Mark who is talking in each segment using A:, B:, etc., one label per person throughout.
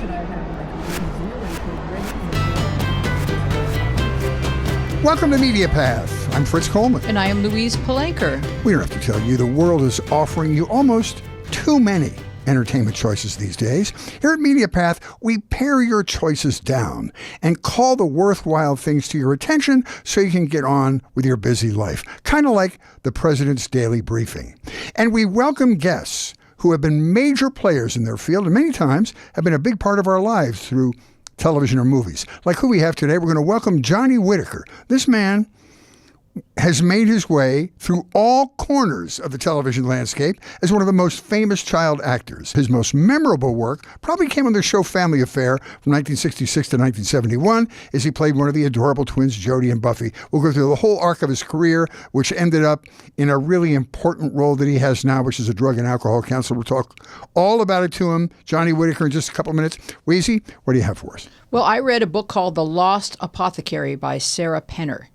A: should I have
B: Welcome to Media Path. I'm Fritz Coleman.
C: And I am Louise Whitaker.
B: We don't have to tell you, the world is offering you almost too many entertainment choices these days. Here at Media Path, we pare your choices down and call the worthwhile things to your attention so you can get on with your busy life. Kind of like the President's Daily Briefing. And we welcome guests who have been major players in their field and many times have been a big part of our lives through television or movies. Like who we have today, we're going to welcome Johnny Whitaker. This man has made his way through all corners of the television landscape as one of the most famous child actors. His most memorable work probably came on the show Family Affair from 1966 to 1971 as he played one of the adorable twins, Jody and Buffy. We'll go through the whole arc of his career, which ended up in a really important role that he has now, which is a drug and alcohol counselor. We'll talk all about it to him, Johnny Whitaker, in just a couple of minutes. Weezy, what do you have for us?
C: Well, I read a book called The Lost Apothecary by Sarah Penner.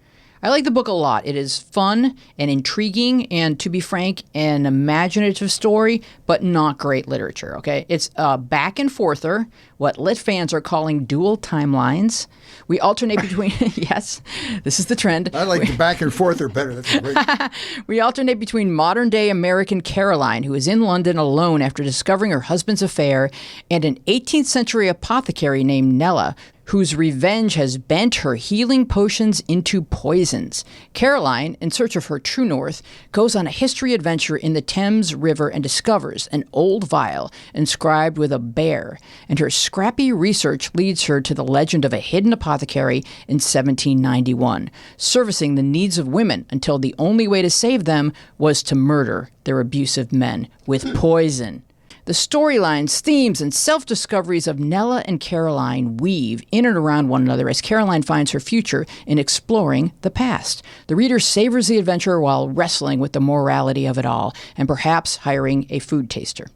C: I like the book a lot. It is fun and intriguing and, to be frank, an imaginative story, but not great literature, okay? It's a back and forther, what lit fans are calling dual timelines. We alternate between, yes, this is the trend.
B: I like the back and forther better. That's great.
C: We alternate between modern-day American Caroline, who is in London alone after discovering her husband's affair, and an 18th century apothecary named Nella, whose revenge has bent her healing potions into poisons. Caroline, in search of her true north, goes on a history adventure in the Thames River and discovers an old vial inscribed with a bear, and her scrappy research leads her to the legend of a hidden apothecary in 1791, servicing the needs of women until the only way to save them was to murder their abusive men with poison. The storylines, themes, and self-discoveries of Nella and Caroline weave in and around one another as Caroline finds her future in exploring the past. The reader savors the adventure while wrestling with the morality of it all, and perhaps hiring a food taster.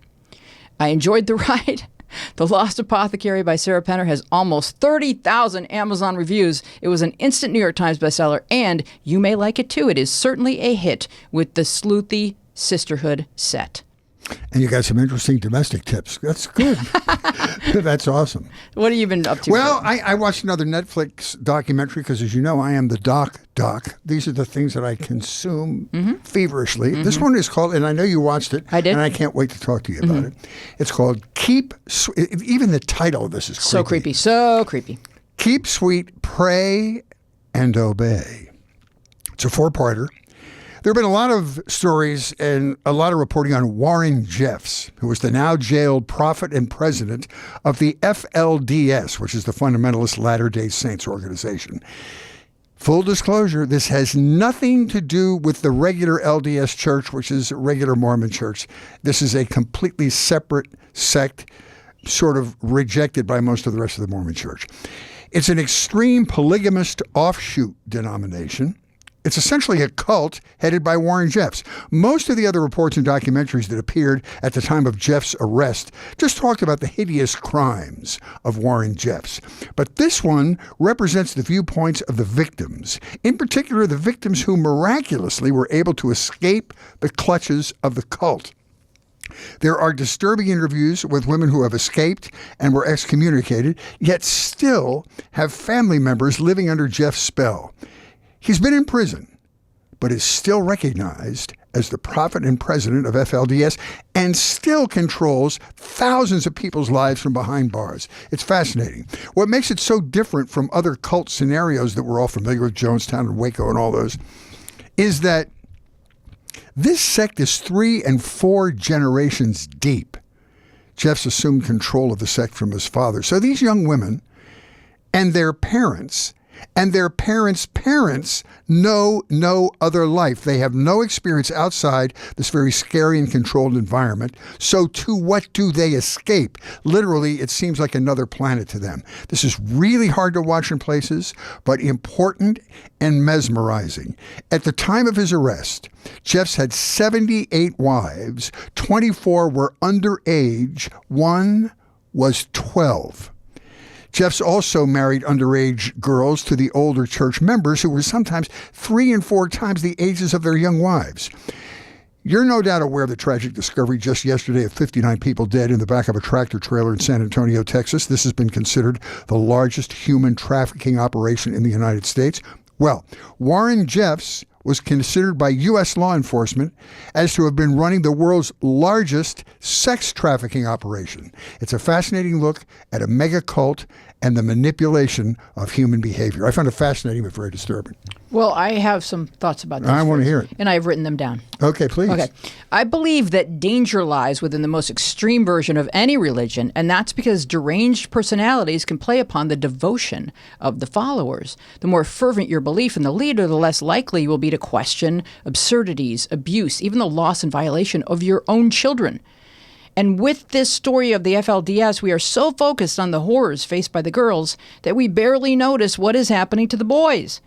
C: I enjoyed the ride. The Lost Apothecary by Sarah Penner has almost 30,000 Amazon reviews. It was an instant New York Times bestseller, and you may like it too. It is certainly a hit with the sleuthy sisterhood set.
B: And you got some interesting domestic tips. That's good. That's awesome.
C: What have you been up to?
B: Well, I watched another Netflix documentary because, as you know, I am the doc. These are the things that I consume feverishly. Mm-hmm. This one is called, and I know you watched it.
C: I did.
B: And I can't wait to talk to you about it. It's called Keep Sweet. Even the title of this is creepy.
C: So creepy.
B: Keep Sweet, Pray, and Obey. It's a 4-parter. There have been a lot of stories and a lot of reporting on Warren Jeffs, who was the now jailed prophet and president of the FLDS, which is the Fundamentalist Latter-day Saints organization. Full disclosure, this has nothing to do with the regular LDS church, which is a regular Mormon church. This is a completely separate sect, sort of rejected by most of the rest of the Mormon church. It's an extreme polygamist offshoot denomination. It's essentially a cult headed by Warren Jeffs. Most of the other reports and documentaries that appeared at the time of Jeffs' arrest just talked about the hideous crimes of Warren Jeffs. But this one represents the viewpoints of the victims, in particular the victims who miraculously were able to escape the clutches of the cult. There are disturbing interviews with women who have escaped and were excommunicated, yet still have family members living under Jeffs' spell. He's been in prison, but is still recognized as the prophet and president of FLDS and still controls thousands of people's lives from behind bars. It's fascinating. What makes it so different from other cult scenarios that we're all familiar with, Jonestown and Waco and all those, is that this sect is 3 and 4 generations deep. Jeffs assumed control of the sect from his father. So these young women and their parents know no other life. They have no experience outside this very scary and controlled environment. So to what do they escape? Literally, it seems like another planet to them. This is really hard to watch in places, but important and mesmerizing. At the time of his arrest, Jeffs had 78 wives. 24 were underage. 1 was 12. Jeffs also married underage girls to the older church members who were sometimes 3 and 4 times the ages of their young wives. You're no doubt aware of the tragic discovery just yesterday of 59 people dead in the back of a tractor trailer in San Antonio, Texas. This has been considered the largest human trafficking operation in the United States. Well, Warren Jeffs was considered by U.S. law enforcement as to have been running the world's largest sex trafficking operation. It's a fascinating look at a mega cult and the manipulation of human behavior. I found it fascinating but very disturbing.
C: Well, I have some thoughts about this.
B: I want to hear it.
C: And I've written them down.
B: Okay, please.
C: Okay. I believe that danger lies within the most extreme version of any religion, and that's because deranged personalities can play upon the devotion of the followers. The more fervent your belief in the leader, the less likely you will be to question absurdities, abuse, even the loss and violation of your own children. And with this story of the FLDS, we are so focused on the horrors faced by the girls that we barely notice what is happening to the boys.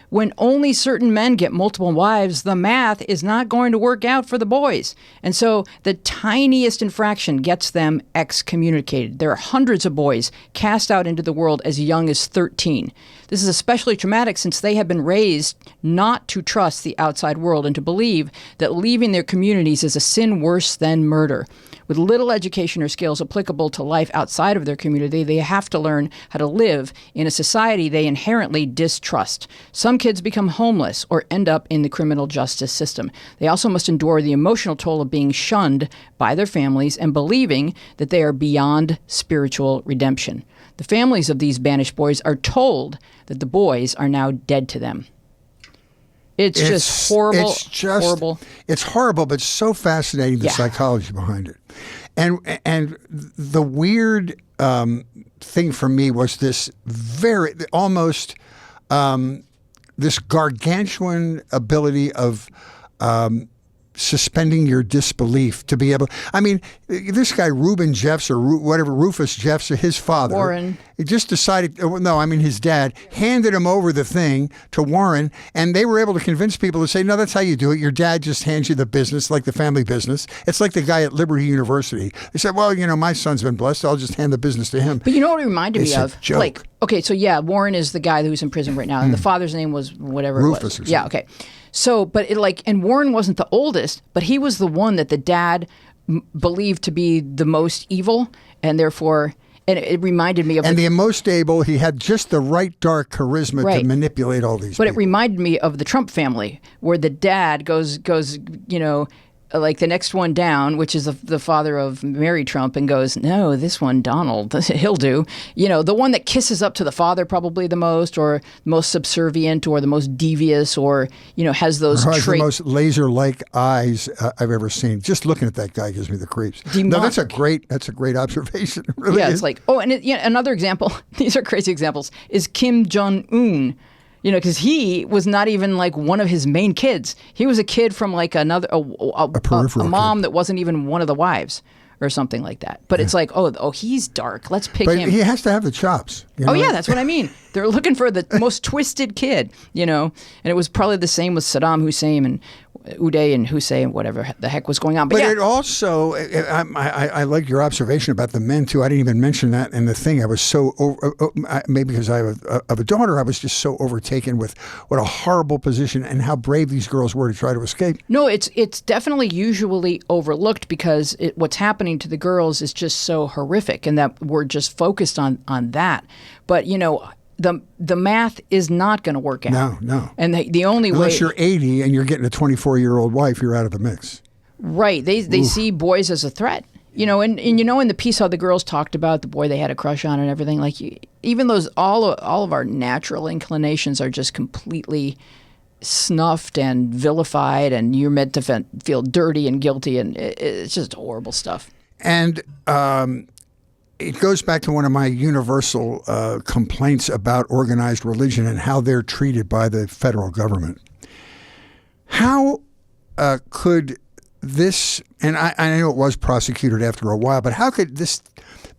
C: When only certain men get multiple wives, the math is not going to work out for the boys. And so the tiniest infraction gets them excommunicated. There are hundreds of boys cast out into the world as young as 13. This is especially traumatic since they have been raised not to trust the outside world and to believe that leaving their communities is a sin worse than murder. With little education or skills applicable to life outside of their community, they have to learn how to live in a society they inherently distrust. Some kids become homeless or end up in the criminal justice system. They also must endure the emotional toll of being shunned by their families and believing that they are beyond spiritual redemption. The families of these banished boys are told that the boys are now dead to them. It's just horrible.
B: It's just
C: horrible.
B: It's horrible, but so fascinating, the psychology behind it. And the weird thing for me was this very almost this gargantuan ability of suspending your disbelief to be able. I mean, this guy Reuben Jeffs or Rufus Jeffs, or his father,
C: Warren,
B: he just decided. No, I mean his dad handed him over the thing to Warren, and they were able to convince people to say, "No, that's how you do it. Your dad just hands you the business, like the family business. It's like the guy at Liberty University." They said, "Well, my son's been blessed. I'll just hand the business to him."
C: But you know what it reminded me of?
B: Joke.
C: Like, okay, so yeah, Warren is the guy who's in prison right now, and the father's name was whatever
B: Rufus
C: it was.
B: or something.
C: Yeah, okay. So, but and Warren wasn't the oldest, but he was the one that the dad believed to be the most evil, and therefore, and it reminded me of.
B: And the most able, he had just the right dark charisma to manipulate all these.
C: But
B: people.
C: It reminded me of the Trump family, where the dad goes, like the next one down, which is the father of Mary Trump, and goes, "No, this one, Donald, he'll do." The one that kisses up to the father probably the most, or most subservient, or the most devious, or has those traits.
B: The most laser-like eyes I've ever seen. Just looking at that guy gives me the creeps. No, that's a great observation. It really is.
C: It's like, and another example. These are crazy examples. Is Kim Jong-un. Because he was not even like one of his main kids. He was a kid from like a mom that wasn't even one of the wives or something like that. But it's like, oh, he's dark. Let's pick him.
B: But he has to have the chops.
C: Oh, yeah, that's what I mean. They're looking for the most twisted kid, And it was probably the same with Saddam Hussein and Uday and Hussein, whatever the heck was going on. But
B: it also, I like your observation about the men, too. I didn't even mention that in the thing. I was so, maybe because I have a daughter, I was just so overtaken with what a horrible position and how brave these girls were to try to escape. No,
C: it's definitely usually overlooked because what's happening to the girls is just so horrific, and that we're just focused on that. But, the math is not going to work out.
B: No.
C: And the only way...
B: Unless you're 80 and you're getting a 24-year-old wife, you're out of the mix.
C: Right. They see boys as a threat. And in the piece how the girls talked about the boy they had a crush on and everything, like even those, all of our natural inclinations are just completely snuffed and vilified, and you're meant to feel dirty and guilty, and it's just horrible stuff.
B: And... it goes back to one of my universal complaints about organized religion and how they're treated by the federal government. How could this, and I know it was prosecuted after a while, but how could this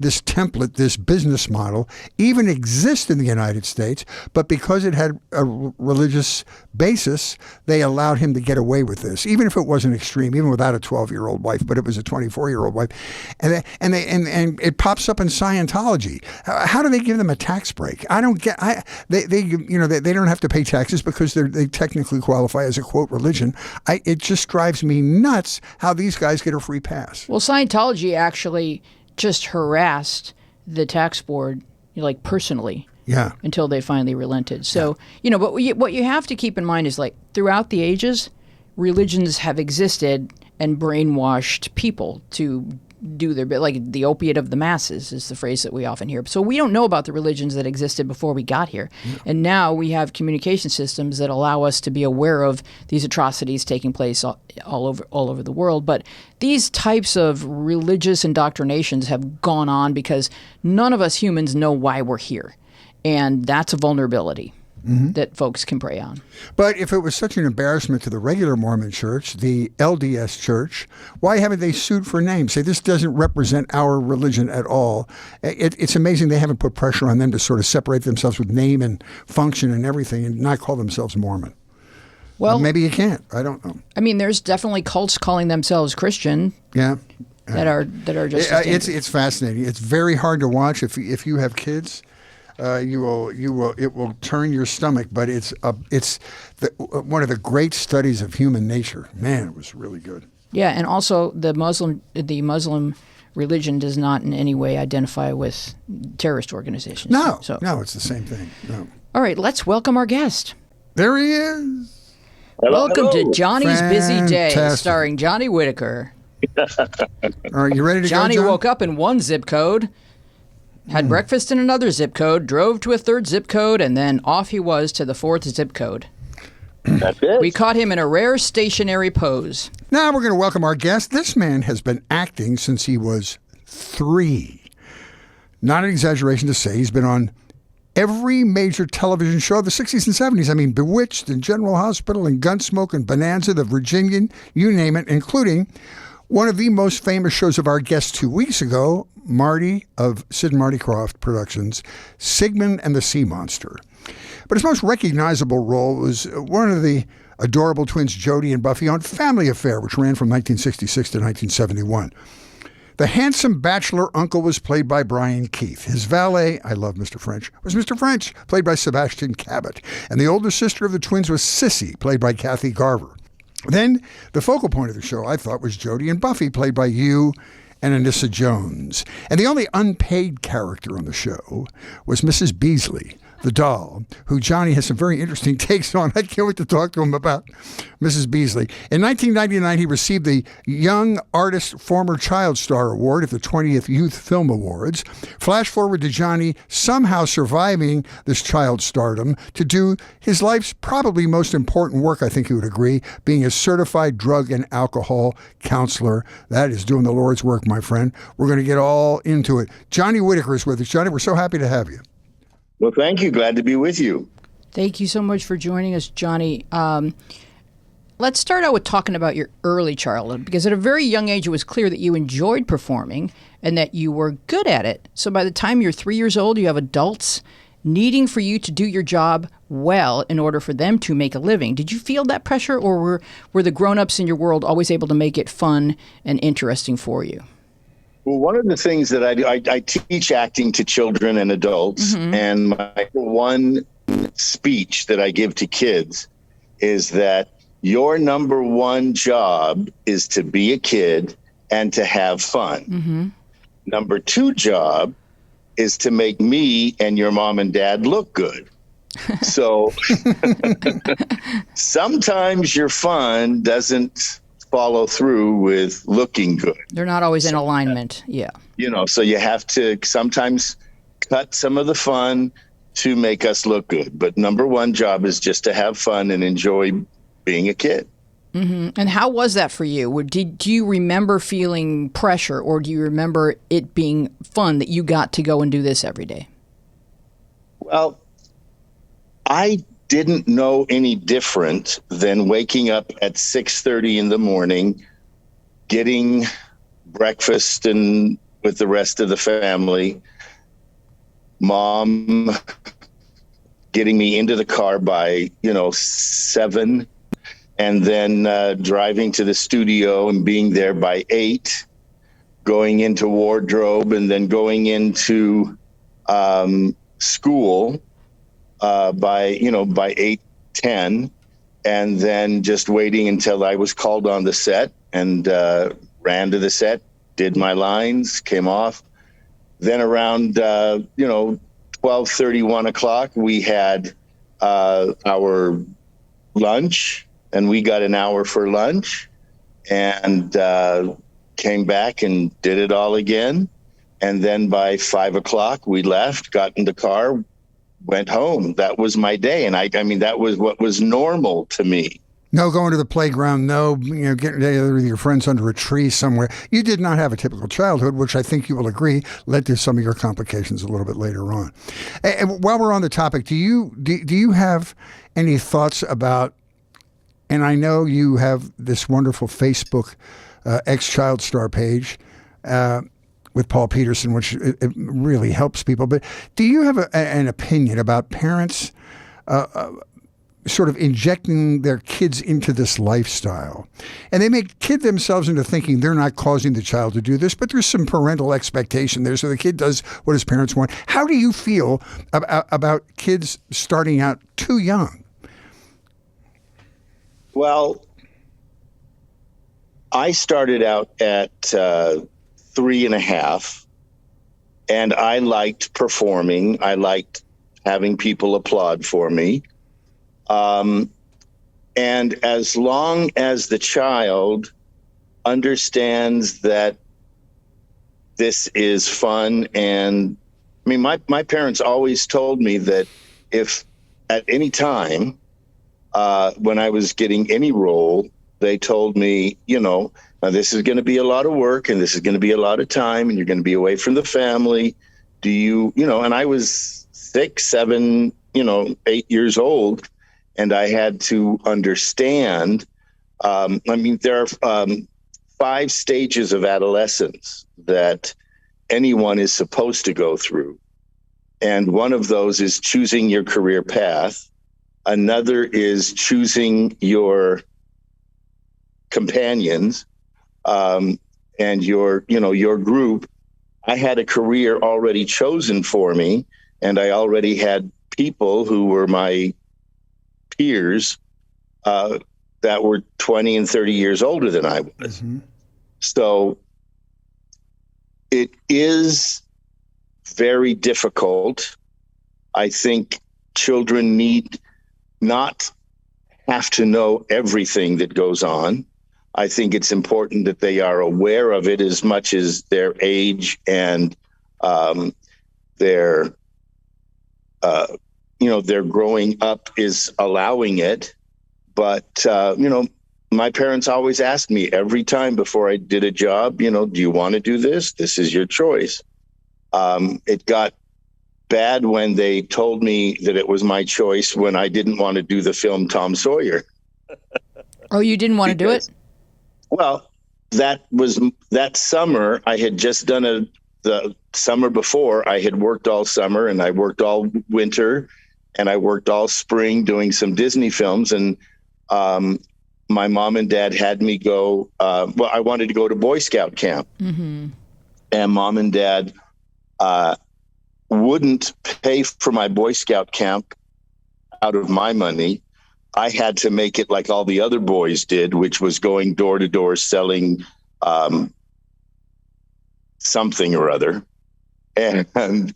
B: template, this business model, even exist in the United States? But because it had a religious basis, they allowed him to get away with this, even if it wasn't extreme, even without a 12-year-old wife, but it was a 24-year-old wife, and it pops up in Scientology. How do they give them a tax break? I don't get. They don't have to pay taxes because they technically qualify as a quote religion. It just drives me nuts that's how these guys get a free pass.
C: Well, Scientology actually just harassed the tax board, personally.
B: Yeah.
C: Until they finally relented. So, but what you have to keep in mind is, throughout the ages, religions have existed and brainwashed people to do their bit. The opiate of the masses is the phrase that we often hear. So we don't know about the religions that existed before we got here. Yeah. And now we have communication systems that allow us to be aware of these atrocities taking place all over the world. But these types of religious indoctrinations have gone on because none of us humans know why we're here. And that's a vulnerability that folks can prey on.
B: But if it was such an embarrassment to the regular Mormon church, the LDS church, why haven't they sued for names? Say, this doesn't represent our religion at all. It's amazing they haven't put pressure on them to sort of separate themselves with name and function and everything and not call themselves Mormon. Well, maybe you can't. I don't know.
C: I mean, there's definitely cults calling themselves Christian.
B: Yeah.
C: That are just
B: it's fascinating. It's very hard to watch if you have kids. It will turn your stomach, but it's one of the great studies of human nature. Man, it was really good.
C: Yeah, and also the Muslim religion does not in any way identify with terrorist organizations.
B: No, it's the same thing. No.
C: All right, let's welcome our guest.
B: There he is.
C: Welcome to Johnny's Busy Day, starring Johnny Whitaker.
B: Are you ready to
C: Johnny
B: go, John?
C: woke up in one zip code, had breakfast in another zip code, drove to a third zip code, and then off he was to the fourth zip code.
A: That's it.
C: We caught him in a rare stationary pose.
B: Now we're going to welcome our guest. This man has been acting since he was 3. Not an exaggeration to say he's been on every major television show of the 60s and 70s. I mean, Bewitched and General Hospital and Gunsmoke and Bonanza, The Virginian, you name it, including one of the most famous shows of our guest 2 weeks ago, Marty of Sid and Marty Krofft Productions, Sigmund and the Sea Monster. But his most recognizable role was one of the adorable twins Jody and Buffy on Family Affair, which ran from 1966 to 1971. The handsome bachelor uncle was played by Brian Keith. His valet, I love Mr. French, was Mr. French, played by Sebastian Cabot. And the older sister of the twins was Sissy, played by Kathy Garver. Then the focal point of the show, I thought, was Jody and Buffy, played by you and Anissa Jones. And the only unpaid character on the show was Mrs. Beasley, the doll, who Johnny has some very interesting takes on. I can't wait to talk to him about Mrs. Beasley. In 1999, he received the Young Artist Former Child Star Award at the 20th Youth Film Awards. Flash forward to Johnny somehow surviving this child stardom to do his life's probably most important work, I think you would agree, being a certified drug and alcohol counselor. That is doing the Lord's work, my friend. We're going to get all into it. Johnny Whitaker is with us. Johnny, we're so happy to have you.
A: Well, thank you. Glad to be with you.
C: Thank you so much for joining us, Johnny. Let's start out with talking about your early childhood, because at a very young age, it was clear that you enjoyed performing and that you were good at it. So by the time you're 3 years old, you have adults needing for you to do your job well in order for them to make a living. Did you feel that pressure, or were the grown-ups in your world always able to make it fun and interesting for you?
A: Well, one of the things that I do, I teach acting to children and adults, and my one speech that I give to kids is that your number one job is to be a kid and to have fun. Number 2 job is to make me and your mom and dad look good. So sometimes your fun doesn't follow through with looking good.
C: They're not always in alignment. Yeah.
A: So you have to sometimes cut some of the fun to make us look good. But number one job is just to have fun and enjoy being a kid.
C: And how was that for you? Do you remember feeling pressure, or do you remember it being fun that you got to go and do this every day?
A: Well, I didn't know any different than waking up at 6:30 in the morning, getting breakfast and with the rest of the family, mom getting me into the car by 7, and then driving to the studio and being there by 8, going into wardrobe, and then going into school by 8:10, and then just waiting until I was called on the set and ran to the set, did my lines, came off. Then around 12:30, 1 o'clock, we had our lunch, and we got an hour for lunch, and came back and did it all again. And then by 5 o'clock, we left, got in the car, went home. That was my day. And I mean, that was what was normal to me.
B: No going to the playground, no, getting together with your friends under a tree somewhere. You did not have a typical childhood, which I think you will agree led to some of your complications a little bit later on. And while we're on the topic, do you have any thoughts about, and I know you have this wonderful Facebook ex-child star page with Paul Peterson, which it really helps people, but do you have an opinion about parents sort of injecting their kids into this lifestyle? And they may kid themselves into thinking they're not causing the child to do this, but there's some parental expectation there, so the kid does what his parents want. How do you feel about kids starting out too young?
A: Well, I started out at 3.5, and I liked performing. I liked having people applaud for me. And as long as the child understands that this is fun, and I mean, my parents always told me that if at any time, when I was getting any role, they told me, now this is going to be a lot of work, and this is going to be a lot of time, and you're going to be away from the family. Do you, and I was 6, 7, 8 years old. And I had to understand, there are 5 stages of adolescence that anyone is supposed to go through. And one of those is choosing your career path. Another is choosing your companions and your group. I had a career already chosen for me, and I already had people who were my peers that were 20 and 30 years older than I was. Mm-hmm. So it is very difficult. I think children need not have to know everything that goes on. I think it's important that they are aware of it as much as their age and their growing up is allowing it. But, my parents always asked me every time before I did a job, do you want to do this? This is your choice. It got bad when they told me that it was my choice when I didn't want to do the film Tom Sawyer.
C: Oh, you didn't want to do it?
A: Well, that summer. I had just done the summer before. I had worked all summer, and I worked all winter, and I worked all spring doing some Disney films. And my mom and dad had me go. I wanted to go to Boy Scout camp, mm-hmm. and mom and dad wouldn't pay for my Boy Scout camp out of my money. I had to make it like all the other boys did, which was going door to door selling something or other. And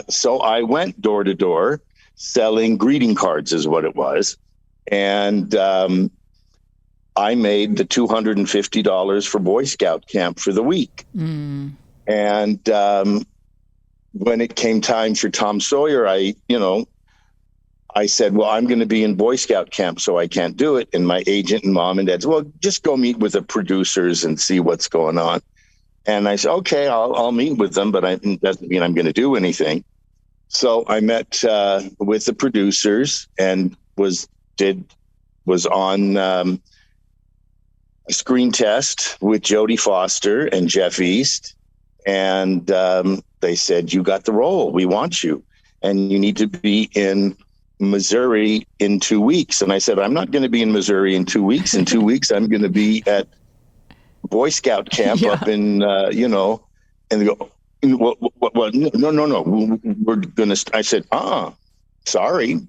A: so I went door to door selling greeting cards is what it was. And I made the $250 for Boy Scout camp for the week. Mm. And when it came time for Tom Sawyer, I said, well, I'm going to be in Boy Scout camp, so I can't do it. And my agent and mom and dad said, well, just go meet with the producers and see what's going on. And I said, okay, I'll meet with them, but it doesn't mean I'm going to do anything. So I met with the producers and was on a screen test with Jodie Foster and Jeff East. And they said, you got the role. We want you. And you need to be in Missouri in 2 weeks. And I said, I'm not going to be in Missouri in 2 weeks. In 2 weeks, I'm going to be at Boy Scout camp up in, and they go, what, no. We're going to, I said, sorry.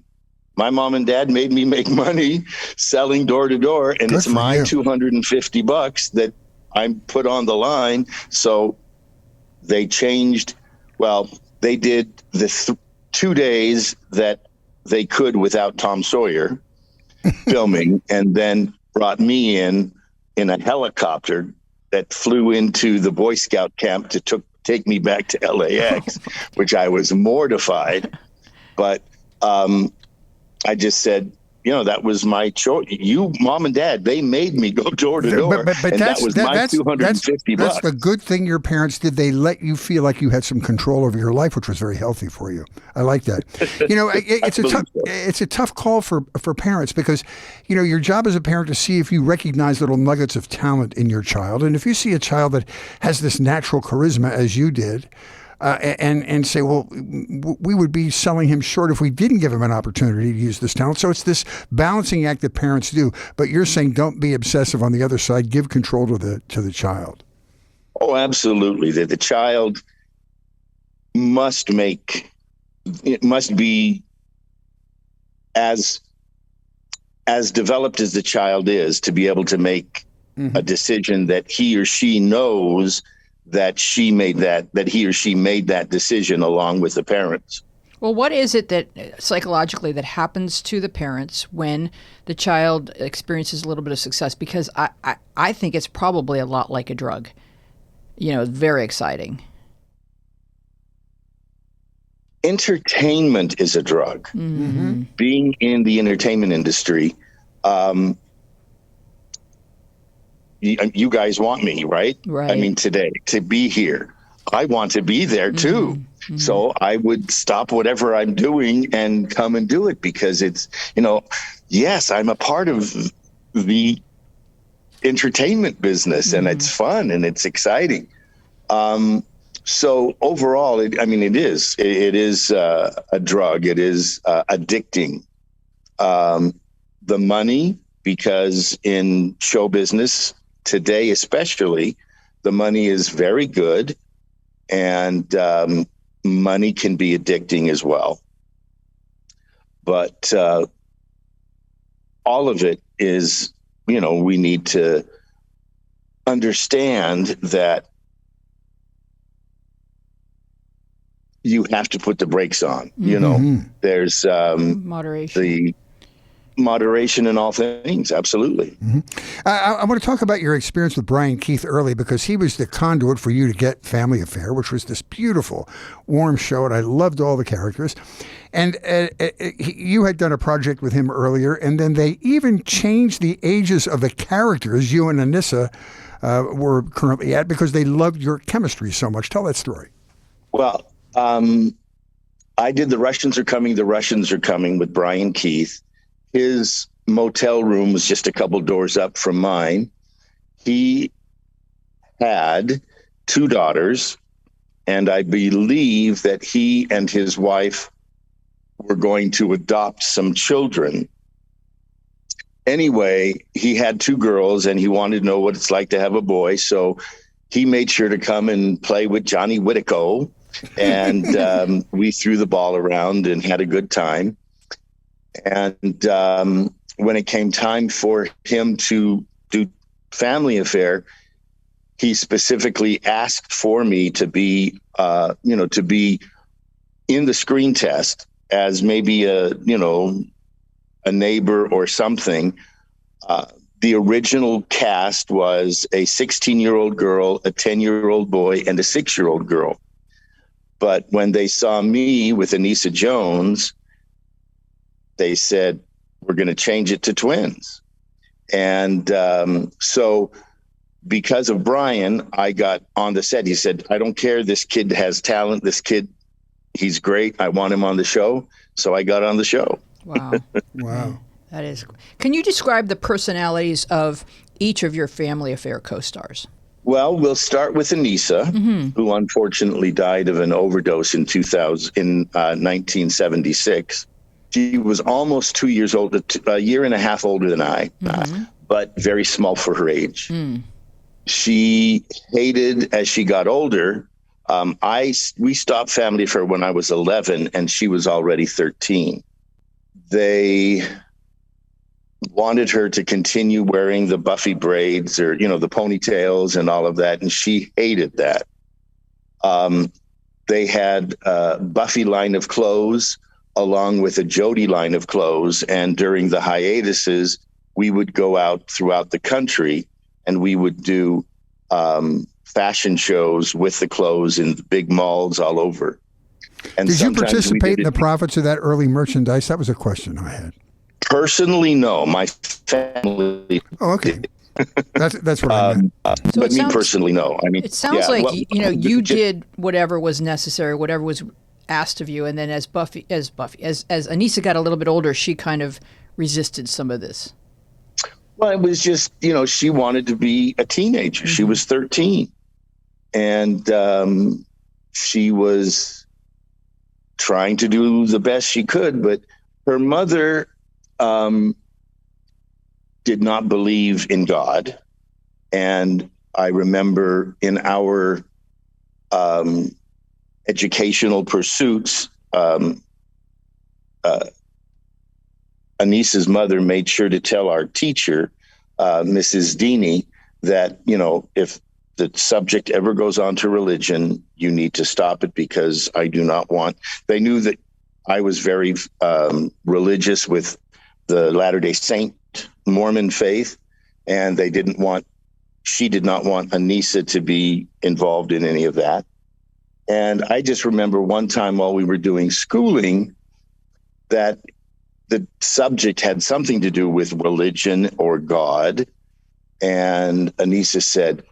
A: my mom and dad made me make money selling door to door, and
B: Good
A: it's
B: for
A: my
B: you.
A: $250 that I put on the line. So they changed. Well, they did the 2 days that they could without Tom Sawyer filming, and then brought me in a helicopter that flew into the Boy Scout camp to take me back to LAX, which I was mortified. But I just said, that was my choice. You, mom and dad, they made me go door to door, and that was my $250.
B: That's the good thing your parents did. They let you feel like you had some control over your life, which was very healthy for you. I like that. It's a tough call for parents because, your job as a parent to see if you recognize little nuggets of talent in your child, and if you see a child that has this natural charisma as you did. And say, well, we would be selling him short if we didn't give him an opportunity to use this talent. So it's this balancing act that parents do. But you're saying don't be obsessive on the other side. Give control to the child.
A: Oh, absolutely. That the child must be as developed as the child is to be able to make a decision that he or she knows that he or she made that decision along with the parents.
C: Well, what is it that psychologically that happens to the parents when the child experiences a little bit of success? Because I think it's probably a lot like a drug. Very exciting.
A: Entertainment is a drug.
C: Mm-hmm.
A: Being in the entertainment industry, you guys want me, right?
C: Right.
A: I mean, today, to be here, I want to be there too.
C: Mm-hmm.
A: So I would stop whatever I'm doing and come and do it because it's, yes, I'm a part of the entertainment business and it's fun and it's exciting. So overall, it is a drug. It is addicting. The money, because in show business, today, especially, the money is very good, and money can be addicting as well. But all of it is, we need to understand that you have to put the brakes on. There's
C: moderation.
A: Moderation in all things, absolutely.
B: Mm-hmm. I want to talk about your experience with Brian Keith early because he was the conduit for you to get Family Affair, which was this beautiful, warm show, and I loved all the characters. And you had done a project with him earlier, and then they even changed the ages of the characters you and Anissa were currently at because they loved your chemistry so much. Tell that story.
A: Well, I did The Russians Are Coming with Brian Keith. His motel room was just a couple doors up from mine. He had 2 daughters, and I believe that he and his wife were going to adopt some children. Anyway, he had 2 girls, and he wanted to know what it's like to have a boy, so he made sure to come and play with Johnny Whitaker, and we threw the ball around and had a good time. And when it came time for him to do Family Affair, he specifically asked for me to be, to be in the screen test as maybe a neighbor or something. The original cast was a 16-year-old girl, a 10-year-old boy, and a 6-year-old girl. But when they saw me with Anissa Jones, they said, we're going to change it to twins. And so because of Brian, I got on the set. He said, I don't care. This kid has talent. This kid, he's great. I want him on the show. So I got on the show.
C: Wow.
B: Wow.
C: That is. Can you describe the personalities of each of your Family Affair co-stars?
A: Well, we'll start with Anissa, who unfortunately died of an overdose in 1976. She was almost 2 years old, a year and a half older than I, but very small for her age. She hated, as she got older, we stopped Family Affair when I was 11, and she was already 13. they wanted her to continue wearing the Buffy braids or, the ponytails and all of that. And she hated that. They had a Buffy line of clothes along with a Jody line of clothes. And during the hiatuses, we would go out throughout the country and we would do fashion shows with the clothes in the big malls all over. And
B: did you participate in the profits of that early merchandise? That was a question I had.
A: Personally, no. My family.
B: Oh, okay. That's what I meant.
C: So
A: but me personally, no. I mean,
C: it sounds like you did whatever was necessary, whatever was asked of you, and then as Anissa got a little bit older, she kind of resisted some of this.
A: Well, it was just she wanted to be a teenager. Mm-hmm. She was 13, and she was trying to do the best she could, but her mother did not believe in God. And I remember in our educational pursuits, Anissa's mother made sure to tell our teacher, Mrs. Deeney, that, if the subject ever goes on to religion, you need to stop it because I do not want. They knew that I was very religious with the Latter-day Saint Mormon faith, and she did not want Anissa to be involved in any of that. And I just remember one time while we were doing schooling that the subject had something to do with religion or God. And Anissa said,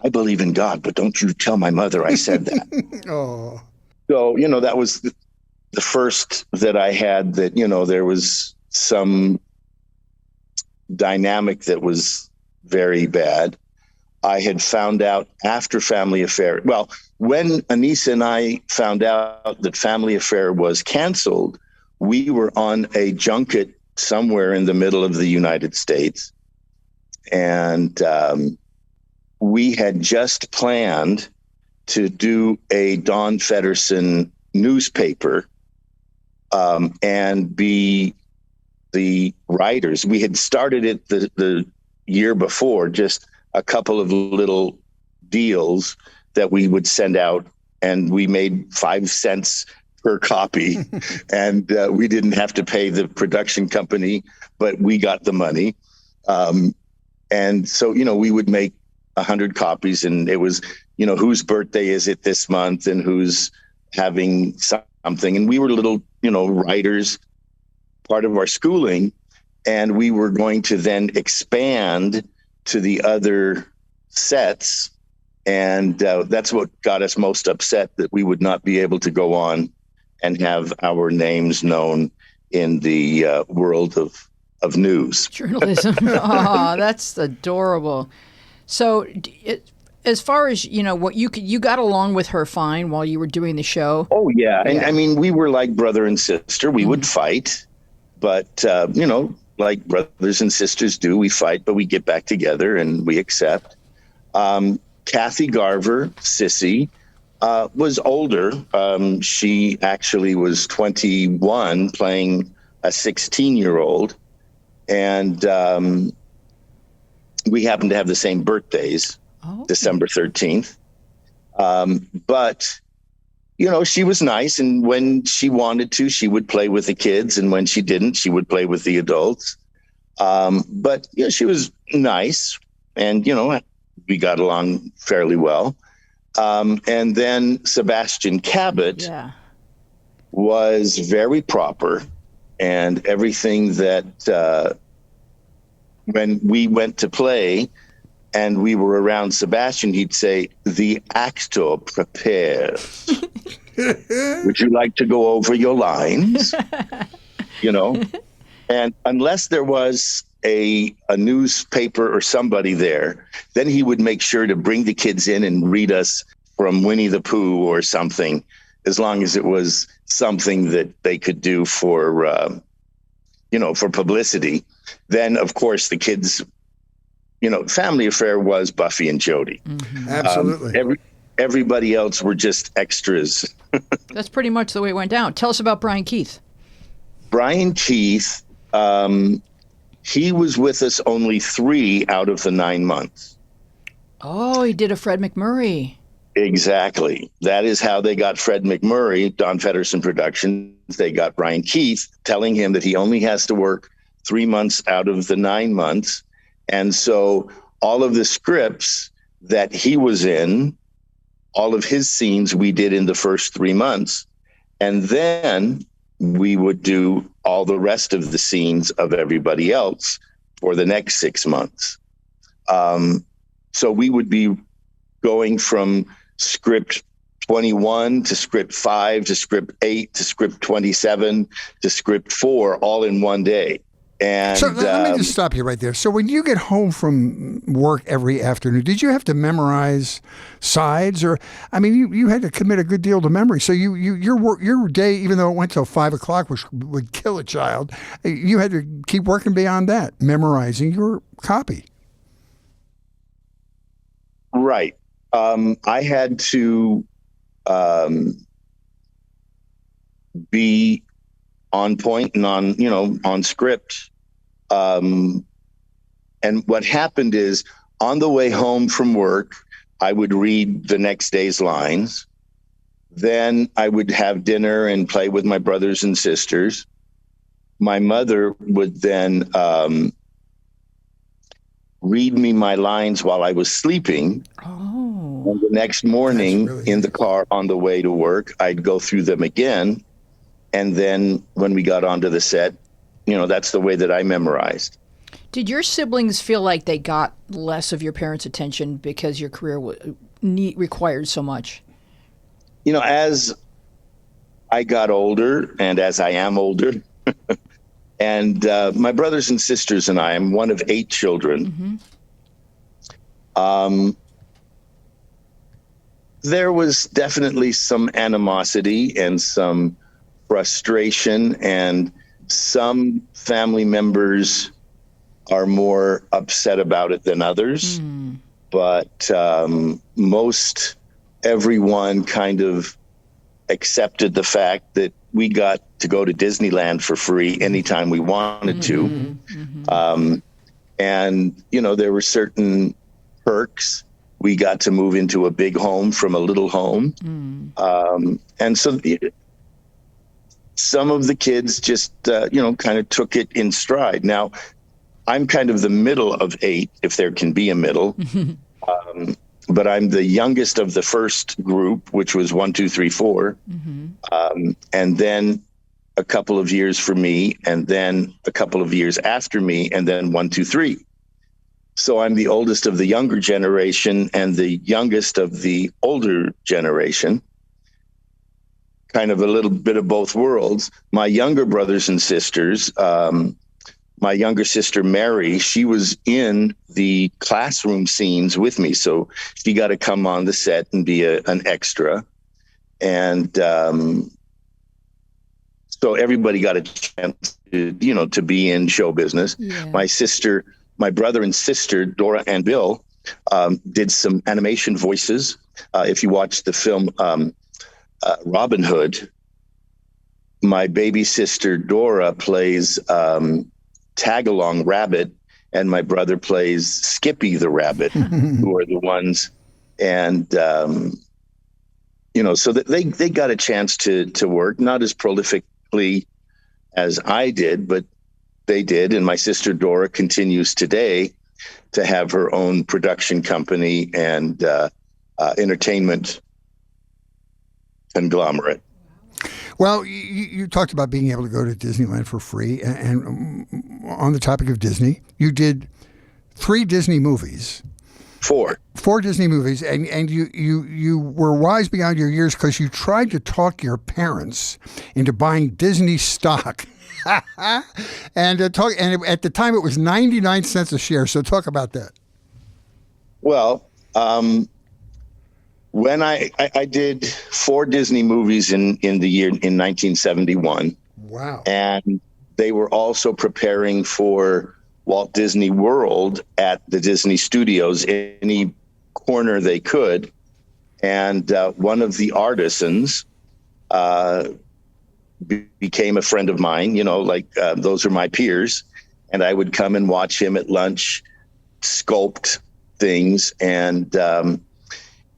A: I believe in God, but don't you tell my mother I said that.
B: Oh.
A: So, that was the first that I had that, there was some dynamic that was very bad. I had found out after Family Affair. Well, when Anissa and I found out that Family Affair was canceled, we were on a junket somewhere in the middle of the United States. And we had just planned to do a Don Feddersen newspaper and be the writers. We had started it the year before, just a couple of little deals that we would send out, and we made 5 cents per copy. And we didn't have to pay the production company, but we got the money. And so, we would make 100 copies, and it was, whose birthday is it this month and who's having something. And we were little, writers, part of our schooling, and we were going to then expand to the other sets. And that's what got us most upset, that we would not be able to go on and have our names known in the world of news.
C: Journalism. Oh, that's adorable. So as far as, what you got along with her fine while you were doing the show?
A: Oh, yeah. And I mean, we were like brother and sister. We would fight, but, like brothers and sisters do, we fight, but we get back together and we accept. Kathy Garver, Sissy, was older. She actually was 21 playing a 16-year-old. And we happened to have the same birthdays, December 13th. But, she was nice. And when she wanted to, she would play with the kids. And when she didn't, she would play with the adults. But, she was nice. And, we got along fairly well. And then Sebastian Cabot was very proper, and everything that when we went to play and we were around Sebastian, he'd say, the actor prepares. Would you like to go over your lines? And unless there was a newspaper or somebody there, then he would make sure to bring the kids in and read us from Winnie the Pooh or something, as long as it was something that they could do for, for publicity. Then, of course, the kids, Family Affair was Buffy and Jody.
B: Mm-hmm. Absolutely.
A: Everybody else were just extras.
C: That's pretty much the way it went down. Tell us about Brian Keith.
A: Brian Keith, he was with us only 3 out of the 9 months.
C: Oh, he did a Fred McMurray.
A: Exactly. That is how they got Fred McMurray, Don Feddersen Productions. They got Brian Keith telling him that he only has to work 3 months out of the 9 months. And so all of the scripts that he was in, all of his scenes we did in the first 3 months. And then we would do all the rest of the scenes of everybody else for the next 6 months. So we would be going from script 21 to script 5 to script 8 to script 27 to script 4 all in one day. And
B: so let me just stop you right there. So when you get home from work every afternoon, did you have to memorize sides, or I mean, you had to commit a good deal to memory. So your day, even though it went till 5 o'clock, which would kill a child, you had to keep working beyond that, memorizing your copy.
A: Right. I had to be on point and on script. And what happened is, on the way home from work, I would read the next day's lines. Then I would have dinner and play with my brothers and sisters. My mother would then read me my lines while I was sleeping.
C: Oh.
A: And the next morning in the car on the way to work, I'd go through them again. And then when we got onto the set, that's the way that I memorized.
C: Did your siblings feel like they got less of your parents' attention because your career required so much?
A: As I got older, and as I am older, and my brothers and sisters and I am one of 8 children. Mm-hmm. There was definitely some animosity and some frustration, and some family members are more upset about it than others. Mm. But most everyone kind of accepted the fact that we got to go to Disneyland for free anytime we wanted to. Mm-hmm. And, there were certain perks. We got to move into a big home from a little home. Mm. And so some of the kids just, kind of took it in stride. Now, I'm kind of the middle of 8, if there can be a middle. But I'm the youngest of the first group, which was 1, 2, 3, 4. Mm-hmm. And then a couple of years for me, and then a couple of years after me, and then 1, 2, 3. So I'm the oldest of the younger generation and the youngest of the older generation. Kind of a little bit of both worlds. My younger brothers and sisters, my younger sister, Mary, she was in the classroom scenes with me. So she got to come on the set and be an extra. And so everybody got a chance to be in show business. Yeah. My brother and sister, Dora and Bill, did some animation voices. If you watch the film Robin Hood, my baby sister, Dora, plays Tag-along Rabbit, and my brother plays Skippy the Rabbit, who are the ones. And, so that they got a chance to work, not as prolifically as I did, but they did. And my sister Dora continues today to have her own production company and entertainment conglomerate.
B: Well, you talked about being able to go to Disneyland for free, and on the topic of Disney, you did 3 Disney movies.
A: 4
B: Disney movies, and you were wise beyond your years because you tried to talk your parents into buying Disney stock. and at the time it was 99 cents a share. So talk about that.
A: Well, when I did 4 Disney movies in 1971.
B: Wow.
A: And they were also preparing for Walt Disney World at the Disney Studios, any corner they could. And one of the artisans became a friend of mine, those are my peers. And I would come and watch him at lunch, sculpt things. And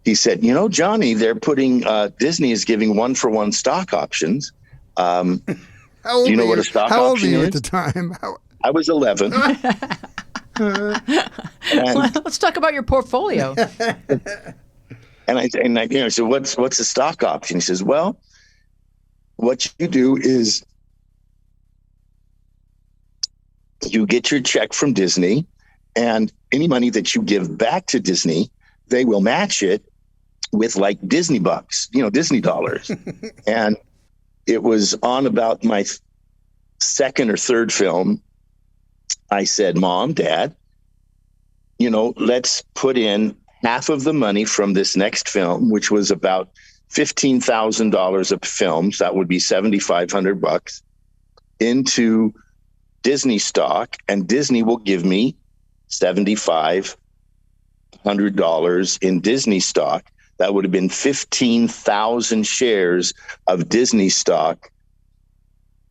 A: he said, Johnny, they're putting, Disney is giving 1-for-1 stock options. Do you know what a stock option is?
B: How old were you at the time?
A: I was 11.
C: Let's talk about your portfolio.
A: And I said, what's a stock option? He says, well, what you do is you get your check from Disney, and any money that you give back to Disney, they will match it with like Disney bucks, Disney dollars. And it was on about my second or third film. I said, Mom, Dad, let's put in half of the money from this next film, which was about $15,000 of films. That would be $7,500 into Disney stock, and Disney will give me $7,500 in Disney stock. That would have been 15,000 shares of Disney stock.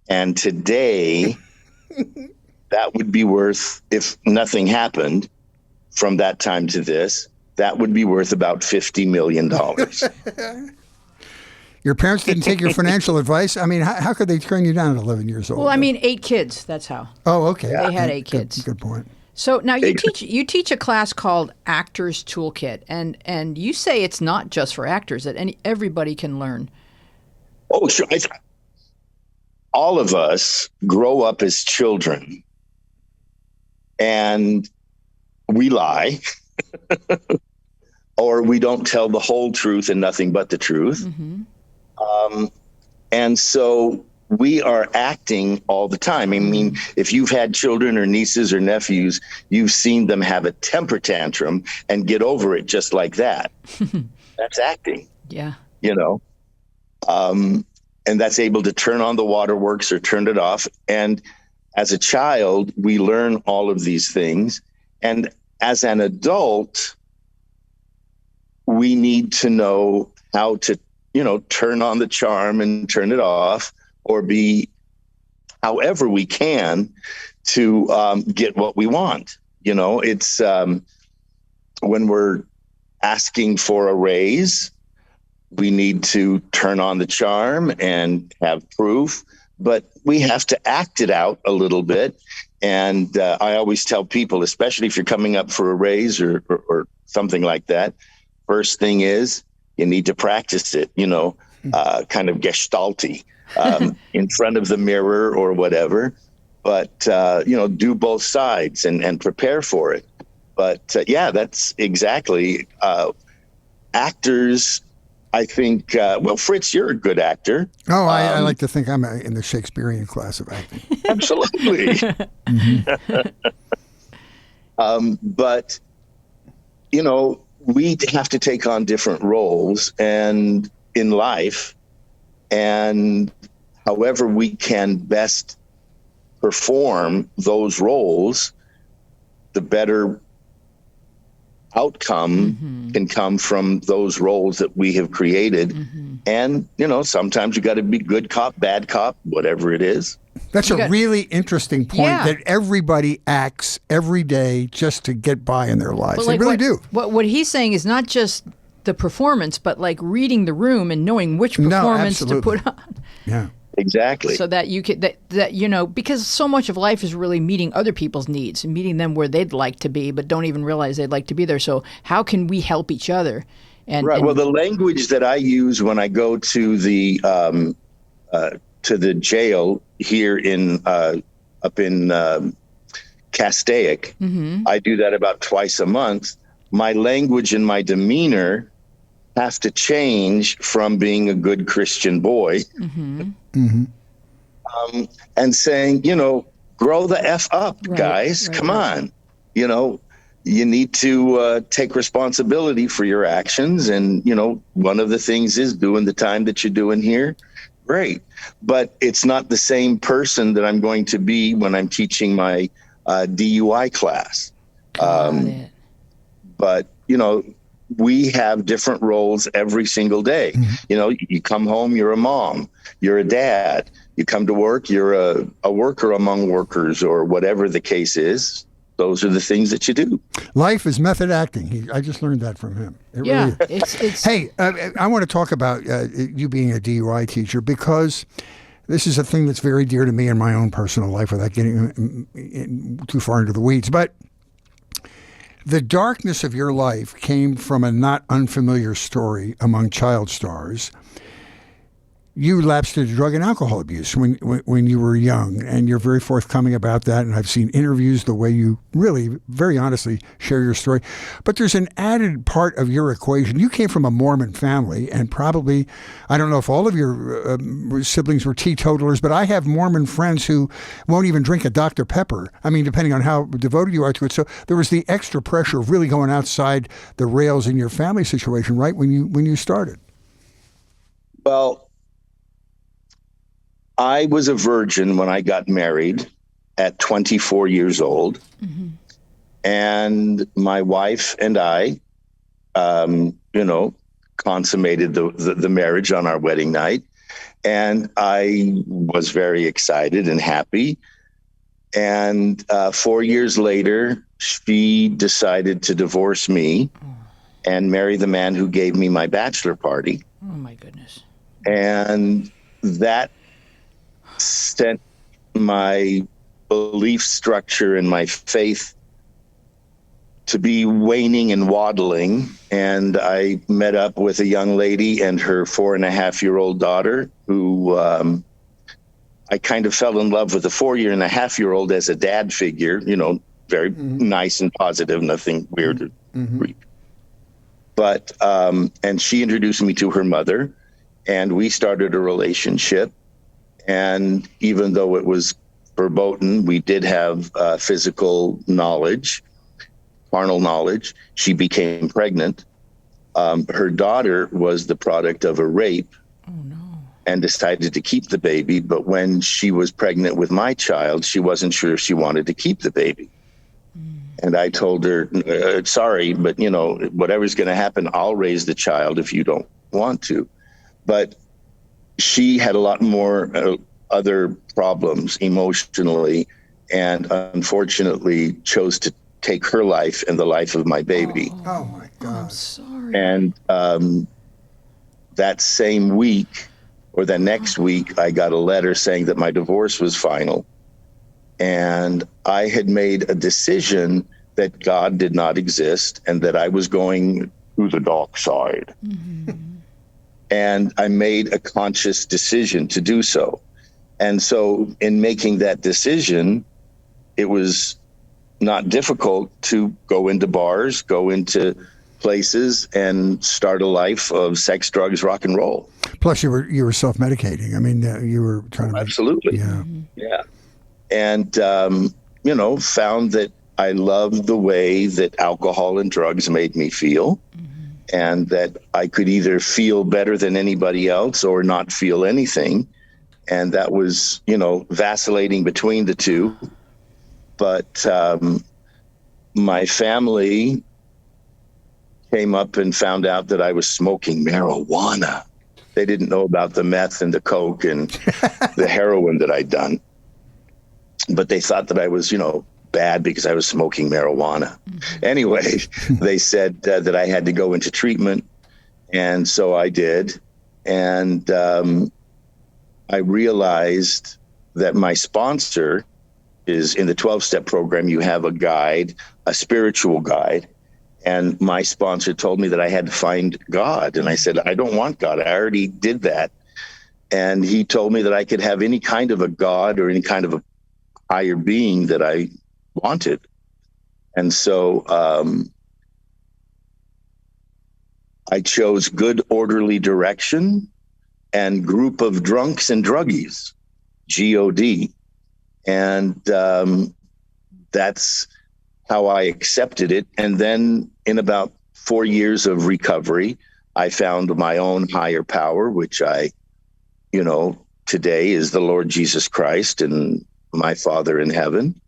A: And today, that would be worth, if nothing happened from that time to this, that would be worth about $50 million.
B: Your parents didn't take your financial advice? I mean, how could they turn you down at 11 years old?
C: Well, I mean, 8 kids. That's how.
B: Oh, okay.
C: They had 8 kids.
B: Good point.
C: So now you teach a class called Actors Toolkit, and you say it's not just for actors, that everybody can learn.
A: Oh, sure. All of us grow up as children, and we lie, or we don't tell the whole truth and nothing but the truth. Mm-hmm. And so we are acting all the time. I mean, if you've had children or nieces or nephews, you've seen them have a temper tantrum and get over it just like that. That's acting.
C: Yeah.
A: And that's able to turn on the waterworks or turn it off. And as a child, we learn all of these things. And as an adult, we need to know how to, turn on the charm and turn it off, or be however we can to get what we want. It's when we're asking for a raise, we need to turn on the charm and have proof, but we have to act it out a little bit. And I always tell people, especially if you're coming up for a raise or something like that, first thing is you need to practice it, kind of gestalty in front of the mirror or whatever. But, do both sides and prepare for it. But that's exactly actors. I think, Fritz, you're a good actor.
B: Oh, I like to think I'm in the Shakespearean class of acting.
A: Absolutely. But, we have to take on different roles and in life, and however we can best perform those roles, the better outcome can come from those roles that we have created. And, sometimes you got to be good cop, bad cop, whatever it is.
B: That's a really interesting point, that everybody acts every day just to get by in their lives. They really do.
C: What he's saying is not just the performance, but like reading the room and knowing which performance to put on.
B: Yeah.
A: Exactly.
C: So that you could, because so much of life is really meeting other people's needs and meeting them where they'd like to be, but don't even realize they'd like to be there. So how can we help each other?
A: Well, the language that I use when I go to the jail here up in Castaic, I do that about twice a month. My language and my demeanor have to change from being a good Christian boy and saying, grow the F up, guys. Come on. You need to take responsibility for your actions. And, one of the things is doing the time that you're doing here. Great. But it's not the same person that I'm going to be when I'm teaching my DUI class. But, we have different roles every single day. You come home, you're a mom, you're a dad, You come to work, you're a worker among workers, or whatever the case is. Those are the things that you do.
B: Life is method acting. I just learned that from him. It
C: Yeah,
B: really is.
C: it's
B: Hey, I want to talk about you being a DUI teacher, because this is a thing that's very dear to me in my own personal life, without getting too far into the weeds. But the darkness of your life came from a not unfamiliar story among child stars. You lapsed into drug and alcohol abuse when you were young, and you're very forthcoming about that. And I've seen interviews, the way you really, very honestly share your story. But there's an added part of your equation. You came from a Mormon family, and probably, I don't know if all of your siblings were teetotalers, but I have Mormon friends who won't even drink a Dr. Pepper. I mean, depending on how devoted you are to it. So there was the extra pressure of really going outside the rails in your family situation, right, when you started.
A: Well, I was a virgin when I got married at 24 years old. Mm-hmm. And my wife and I, consummated the marriage on our wedding night. And I was very excited and happy. And 4 years later, she decided to divorce me and marry the man who gave me my bachelor party.
C: Oh, my goodness.
A: And that sent my belief structure and my faith to be waning and waddling. And I met up with a young lady and her 4.5-year-old daughter, who I kind of fell in love with the 4.5-year-old as a dad figure, very nice and positive, nothing weird. Mm-hmm. But, and she introduced me to her mother, and we started a relationship. And even though it was verboten, we did have physical knowledge, carnal knowledge. She became pregnant. Her daughter was the product of a rape. Oh, no. And decided to keep the baby. But when she was pregnant with my child, she wasn't sure if she wanted to keep the baby. And I told her, sorry, but, whatever's going to happen, I'll raise the child if you don't want to. But she had a lot more other problems emotionally, and unfortunately chose to take her life and the life of my baby.
B: Oh my God.
C: I'm sorry.
A: And that same week, or the next week, I got a letter saying that my divorce was final. And I had made a decision that God did not exist and that I was going to the dark side. Mm-hmm. And I made a conscious decision to do so. And so in making that decision, it was not difficult to go into bars, go into places, and start a life of sex, drugs, rock and roll.
B: Plus, you were self-medicating. I mean, you were trying to...
A: Absolutely.
B: Yeah.
C: Mm-hmm.
A: Yeah. And, found that I loved the way that alcohol and drugs made me feel. Mm-hmm. And that I could either feel better than anybody else or not feel anything. And that was, vacillating between the two. But my family came up and found out that I was smoking marijuana. They didn't know about the meth and the coke and the heroin that I'd done. But they thought that I was, bad because I was smoking marijuana. Mm-hmm. Anyway, they said that I had to go into treatment. And so I did. And I realized that my sponsor is in the 12-step program. You have a guide, a spiritual guide. And my sponsor told me that I had to find God. And I said, I don't want God. I already did that. And he told me that I could have any kind of a God or any kind of a higher being that I wanted. And so I chose good orderly direction and group of drunks and druggies, GOD. And that's how I accepted it. And then in about 4 years of recovery, I found my own higher power, which I, today is the Lord Jesus Christ and my Father in heaven.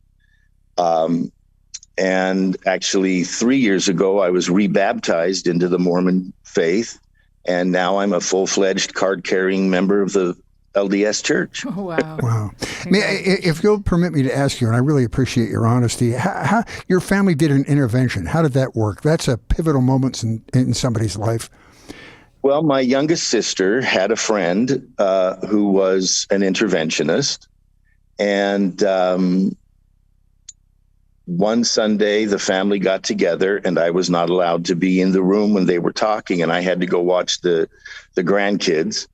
A: And actually 3 years ago, I was rebaptized into the Mormon faith. And now I'm a full-fledged card-carrying member of the LDS Church.
C: Oh, wow.
B: Wow. If you'll permit me to ask you, and I really appreciate your honesty, how your family did an intervention. How did that work? That's a pivotal moment in somebody's life.
A: Well, my youngest sister had a friend who was an interventionist. And one Sunday, the family got together, and I was not allowed to be in the room when they were talking, and I had to go watch the grandkids.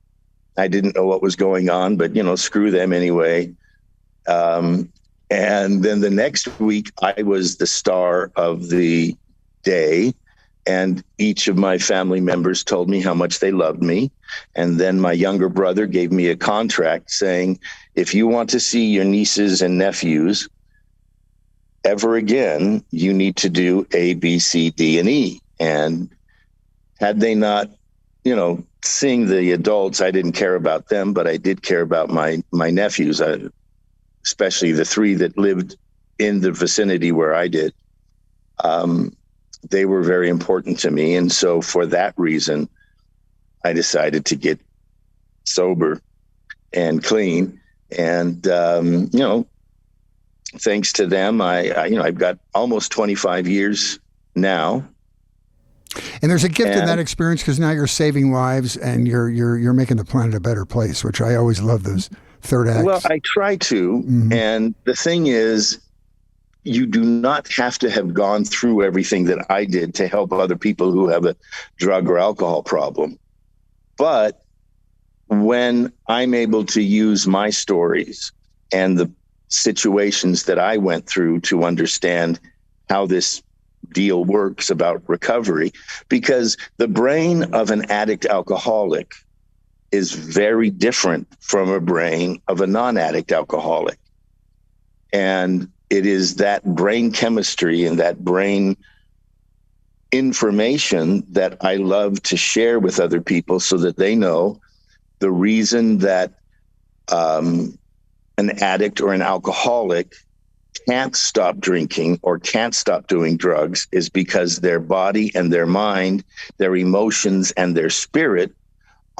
A: I didn't know what was going on, but, screw them anyway. And then the next week, I was the star of the day, and each of my family members told me how much they loved me. And then my younger brother gave me a contract saying, if you want to see your nieces and nephews ever again, you need to do A, B, C, D, and E. And had they not, seeing the adults, I didn't care about them, but I did care about my nephews, especially the three that lived in the vicinity where I did. They were very important to me. And so for that reason, I decided to get sober and clean. And, thanks to them, I've got almost 25 years now.
B: And there's a gift in that experience because now you're saving lives and you're making the planet a better place, which I always love those third acts.
A: Well, I try to. Mm-hmm. And the thing is, you do not have to have gone through everything that I did to help other people who have a drug or alcohol problem. But when I'm able to use my stories and the situations that I went through to understand how this deal works about recovery, because the brain of an addict alcoholic is very different from a brain of a non-addict alcoholic. And it is that brain chemistry and that brain information that I love to share with other people so that they know the reason that an addict or an alcoholic can't stop drinking or can't stop doing drugs is because their body and their mind, their emotions and their spirit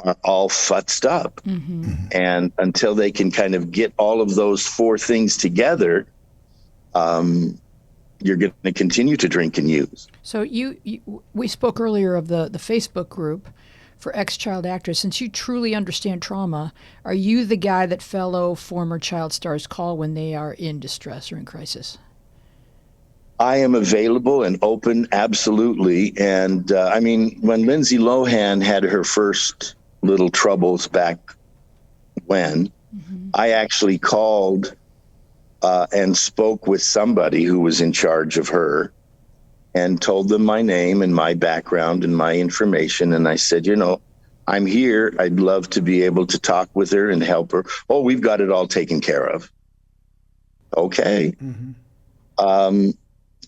A: are all futzed up. Mm-hmm. And until they can kind of get all of those four things together, you're going to continue to drink and use.
C: So we spoke earlier of the Facebook group for ex-child actors. Since you truly understand trauma, are you the guy that fellow former child stars call when they are in distress or in crisis?
A: I am available and open, absolutely. And when Lindsay Lohan had her first little troubles back when, mm-hmm. I actually called and spoke with somebody who was in charge of her and told them my name and my background and my information. And I said, I'm here. I'd love to be able to talk with her and help her. Oh, we've got it all taken care of. Okay. Mm-hmm.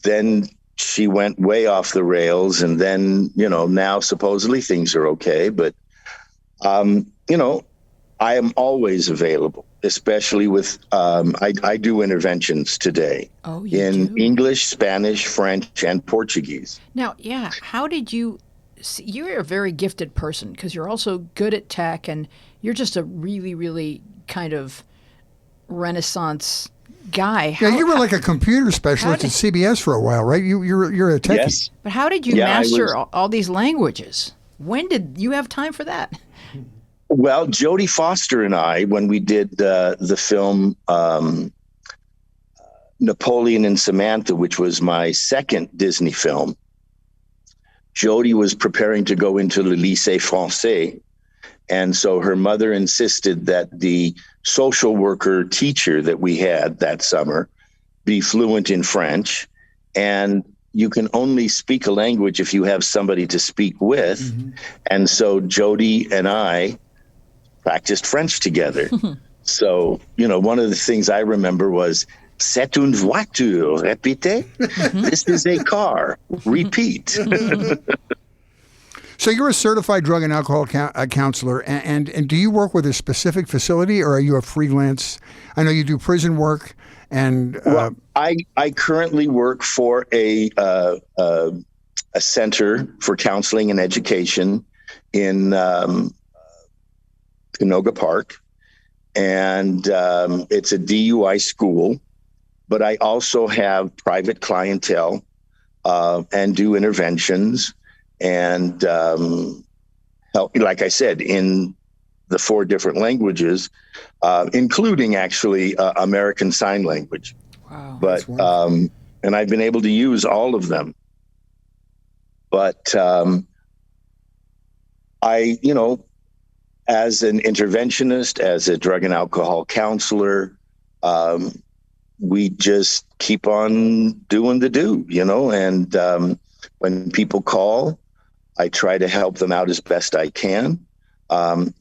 A: Then she went way off the rails. And then, now supposedly things are okay. But, I am always available, especially with, I do interventions today in English, Spanish, French, and Portuguese.
C: Now, how did you're a very gifted person because you're also good at tech and you're just a really, really kind of Renaissance guy.
B: You were like a computer specialist at CBS for a while, right? You're a techie.
A: Yes.
C: But how did you master all these languages? When did you have time for that?
A: Well, Jodie Foster and I, when we did the film Napoleon and Samantha, which was my second Disney film, Jodie was preparing to go into le lycée français. And so her mother insisted that the social worker teacher that we had that summer be fluent in French. And you can only speak a language if you have somebody to speak with. Mm-hmm. And so Jodie and I practiced French together. So, one of the things I remember was, c'est une voiture, répétez. This is a car, repeat.
B: So you're a certified drug and alcohol counselor, and do you work with a specific facility, or are you a freelance? I know you do prison work, and
A: well, I currently work for a center for counseling and education in Canoga Park, and it's a DUI school, but I also have private clientele and do interventions and help, like I said, in the 4 different languages, including actually American Sign Language.
C: Wow.
A: But and I've been able to use all of them. But I, as an interventionist, as a drug and alcohol counselor, we just keep on doing the do, and when people call, I try to help them out as best I can.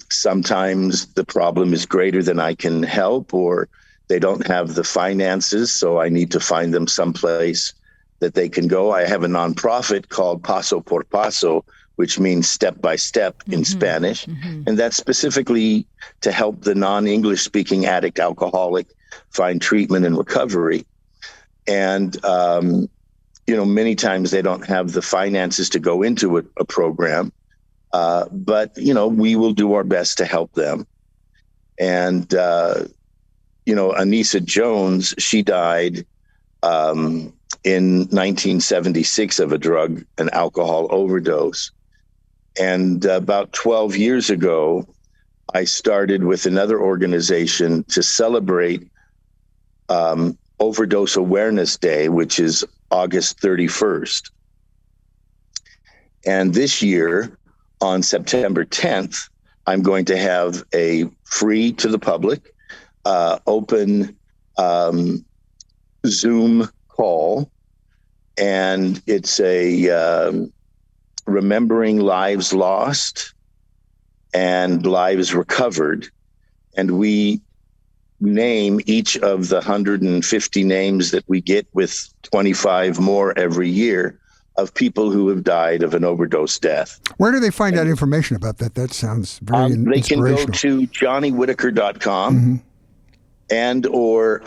A: Sometimes the problem is greater than I can help, or they don't have the finances, so I need to find them someplace that they can go. I have a nonprofit called Paso por Paso, which means step by step in Spanish. And that's specifically to help the non-English speaking addict alcoholic find treatment and recovery. And, many times they don't have the finances to go into a program, but, we will do our best to help them. And, Anissa Jones, she died in 1976 of a drug and alcohol overdose. And about 12 years ago, I started with another organization to celebrate Overdose Awareness Day, which is August 31st. And this year, on September 10th, I'm going to have a free to the public, open Zoom call. And it's a remembering lives lost and lives recovered. And we name each of the 150 names that we get, with 25 more every year, of people who have died of an overdose death.
B: Where do they find out information about that? That sounds very
A: They can
B: inspirational.
A: go to johnnywhitaker.com and or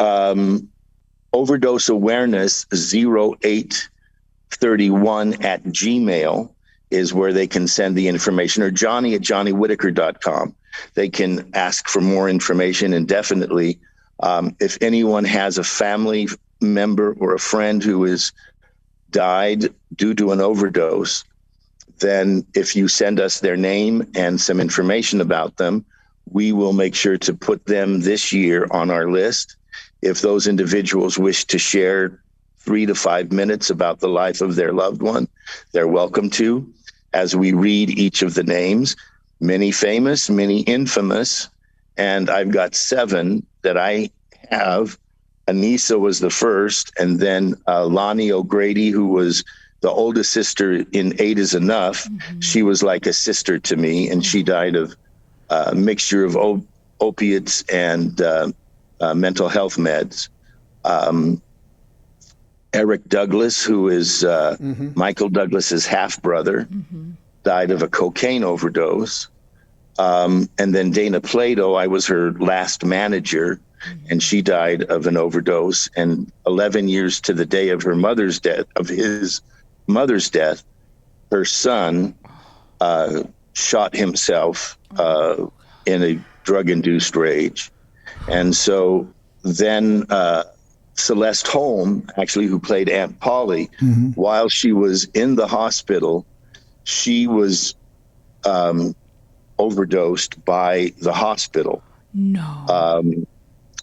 A: overdose awareness 0831 at Gmail is where they can send the information, or Johnny at johnnywhitaker.com. They can ask for more information, and definitely if anyone has a family member or a friend who has died due to an overdose, then if you send us their name and some information about them, we will make sure to put them this year on our list. If those individuals wish to share 3 to 5 minutes about the life of their loved one, they're welcome to, as we read each of the names, many famous, many infamous. And I've got 7 that I have. Anissa was the first, and then Lonnie O'Grady, who was the oldest sister in 8 is Enough. She was like a sister to me, and she died of a mixture of opiates and mental health meds. Eric Douglas, who is Michael Douglas's half-brother, died of a cocaine overdose. And then Dana Plato, I was her last manager, and she died of an overdose. And 11 years to the day of her mother's death, of his mother's death, her son shot himself in a drug-induced rage. And so then Celeste Holm, actually, who played Aunt Polly, while she was in the hospital, she was overdosed by the hospital.
C: No.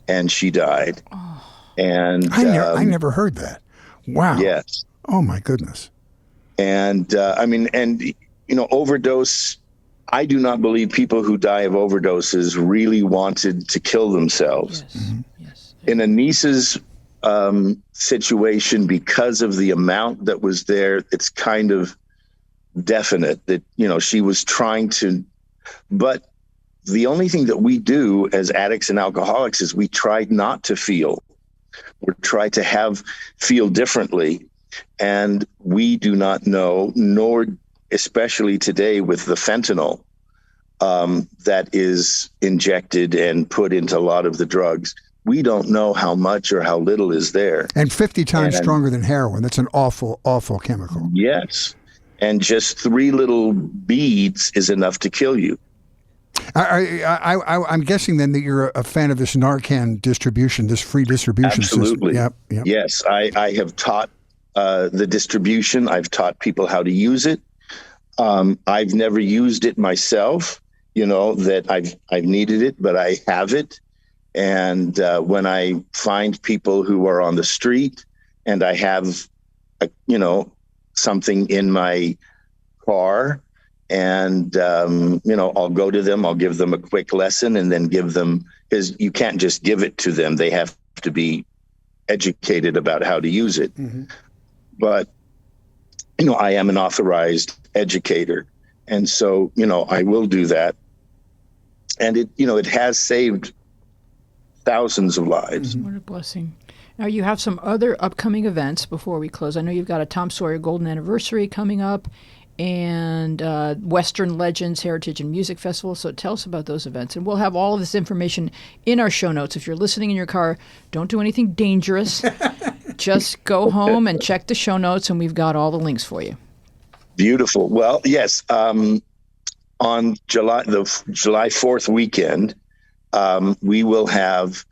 A: And she died.
C: Oh.
A: And
B: I never heard that. Wow.
A: Yes.
B: Oh my goodness.
A: And overdose. I do not believe people who die of overdoses really wanted to kill themselves.
C: Yes. Yes.
A: In Anissa's situation, because of the amount that was there, it's kind of definite that, she was trying to, but the only thing that we do as addicts and alcoholics is we try not to feel. We try to feel differently. And we do not know, nor especially today with the fentanyl that is injected and put into a lot of the drugs, we don't know how much or how little is there.
B: And 50 times stronger than heroin. That's an awful, awful chemical.
A: Yes. And just 3 little beads is enough to kill you.
B: I'm guessing then that you're a fan of this Narcan distribution, this free distribution
A: Absolutely.
B: system. Yep.
A: Yes, I have taught the distribution. I've taught people how to use it. I've never used it myself, that I've needed it, but I have it. And when I find people who are on the street and I have, something in my car, and, I'll go to them, I'll give them a quick lesson and then give them, because you can't just give it to them. They have to be educated about how to use it. Mm-hmm. But, I am an authorized educator. And so, I will do that. And it has saved thousands of lives.
C: What a blessing. Now, you have some other upcoming events before we close. I know you've got a Tom Sawyer Golden Anniversary coming up and Western Legends Heritage and Music Festival. So tell us about those events. And we'll have all of this information in our show notes. If you're listening in your car, don't do anything dangerous. Just go home and check the show notes, and we've got all the links for you.
A: Beautiful. Well, yes. On July 4th weekend, we will have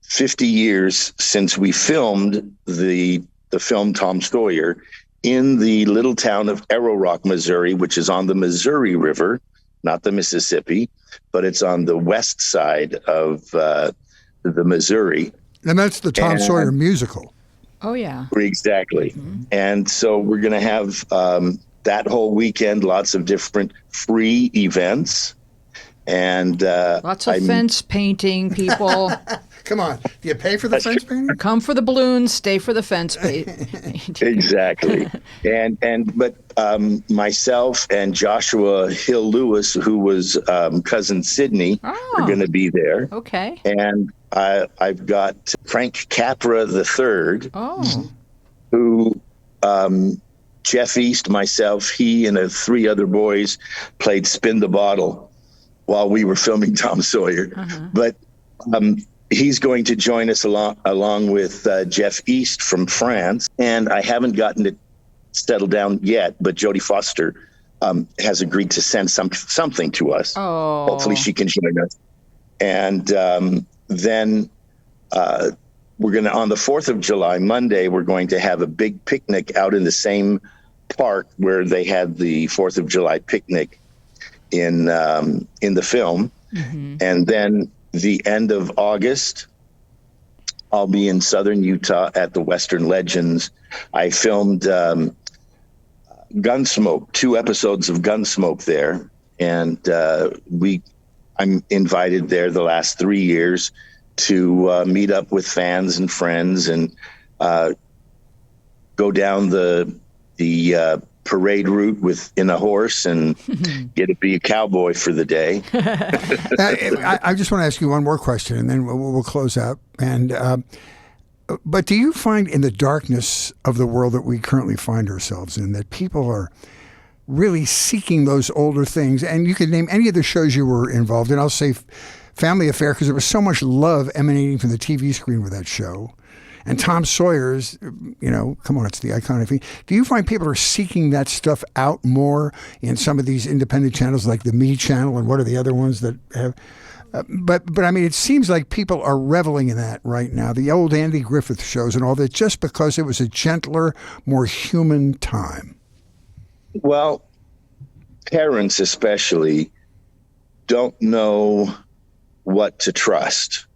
A: 50 years since we filmed the film Tom Sawyer in the little town of Arrow Rock, Missouri, which is on the Missouri River, not the Mississippi, but it's on the west side of the Missouri.
B: And that's the Tom Sawyer musical.
C: Oh, yeah.
A: Exactly. Mm-hmm. And so we're going to have that whole weekend, lots of different free events. And
C: lots of fence painting, people.
B: Come on. Do you pay for the fence painting?
C: Come for the balloons, stay for the fence painting.
A: Exactly. But myself and Joshua Hill Lewis, who was cousin Sidney, are going to be there.
C: Okay.
A: And I've got Frank Capra III, who Jeff East, myself, he and 3 other boys played Spin the Bottle while we were filming Tom Sawyer. Uh-huh. But he's going to join us along with Jeff East from France. And I haven't gotten it settled down yet, but Jodie Foster has agreed to send something to us.
C: Oh.
A: Hopefully she can join us. And then we're going to, on the 4th of July, Monday, we're going to have a big picnic out in the same park where they had the 4th of July picnic in the film. Mm-hmm. And then the end of August, I'll be in southern Utah at the Western Legends. I filmed Gunsmoke, 2 episodes of Gunsmoke there. And I'm invited there the last 3 years to meet up with fans and friends and go down the parade route in a horse and get to be a cowboy for the day.
B: I just want to ask you one more question, and then we'll close out. But do you find in the darkness of the world that we currently find ourselves in that people are really seeking those older things? And you can name any of the shows you were involved in. I'll say Family Affair, because there was so much love emanating from the TV screen with that show. And Tom Sawyer's, come on, it's the iconic thing. Do you find people are seeking that stuff out more in some of these independent channels like the Me Channel and what are the other ones that have? But I mean, it seems like people are reveling in that right now. The old Andy Griffith shows and all that, just because it was a gentler, more human time.
A: Well, parents especially don't know what to trust.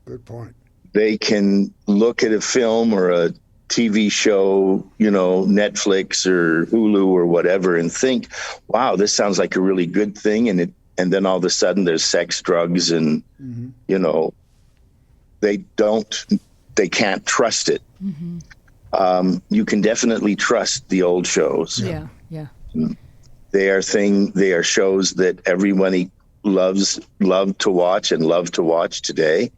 B: Good point.
A: They can look at a film or a TV show, Netflix or Hulu or whatever, and think, wow, this sounds like a really good thing. And then all of a sudden there's sex, drugs, and, they can't trust it. Mm-hmm. You can definitely trust the old shows.
C: Yeah.
A: They are shows that everybody loved to watch and love to watch today.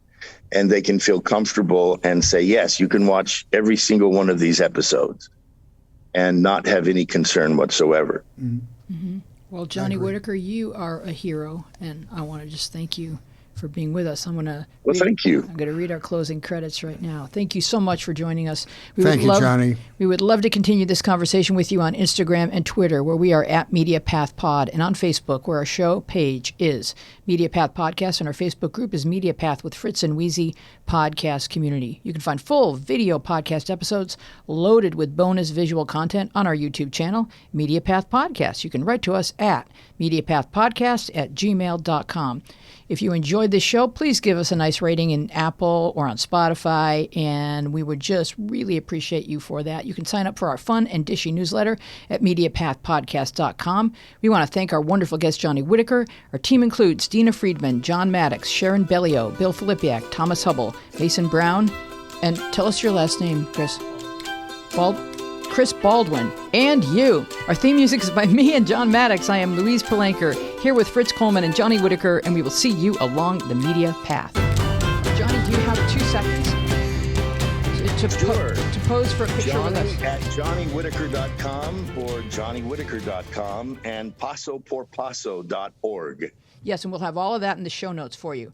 A: And they can feel comfortable and say, yes, you can watch every single one of these episodes and not have any concern whatsoever.
C: Mm-hmm. Well, Johnny Whitaker, you are a hero, and I want to just thank you for being with us.
A: Thank you.
C: I'm going to read our closing credits right now. Thank you so much for joining us.
B: Thank you, Johnny.
C: We would love to continue this conversation with you on Instagram and Twitter, where we are at MediaPathPod, and on Facebook, where our show page is MediaPath Podcast, and our Facebook group is MediaPath with Fritz and Weezy Podcast Community. You can find full video podcast episodes loaded with bonus visual content on our YouTube channel, MediaPath Podcast. You can write to us at MediaPathPodcast@gmail.com. If you enjoyed this show, please give us a nice rating in Apple or on Spotify, and we would just really appreciate you for that. You can sign up for our fun and dishy newsletter at MediaPathPodcast.com. We want to thank our wonderful guest, Johnny Whitaker. Our team includes Dina Friedman, John Maddox, Sharon Bellio, Bill Filipiak, Thomas Hubble, Mason Brown, and tell us your last name, Chris. Chris Baldwin, and you. Our theme music is by me and John Maddox. I am Louise Palanker, here with Fritz Coleman and Johnny Whitaker, and we will see you along the media path. Johnny, do you have 2 seconds to pose for a picture with us?
A: At JohnnyWhitaker.com or JohnnyWhitaker.com and PasoPorPaso.org.
C: Yes, and we'll have all of that in the show notes for you.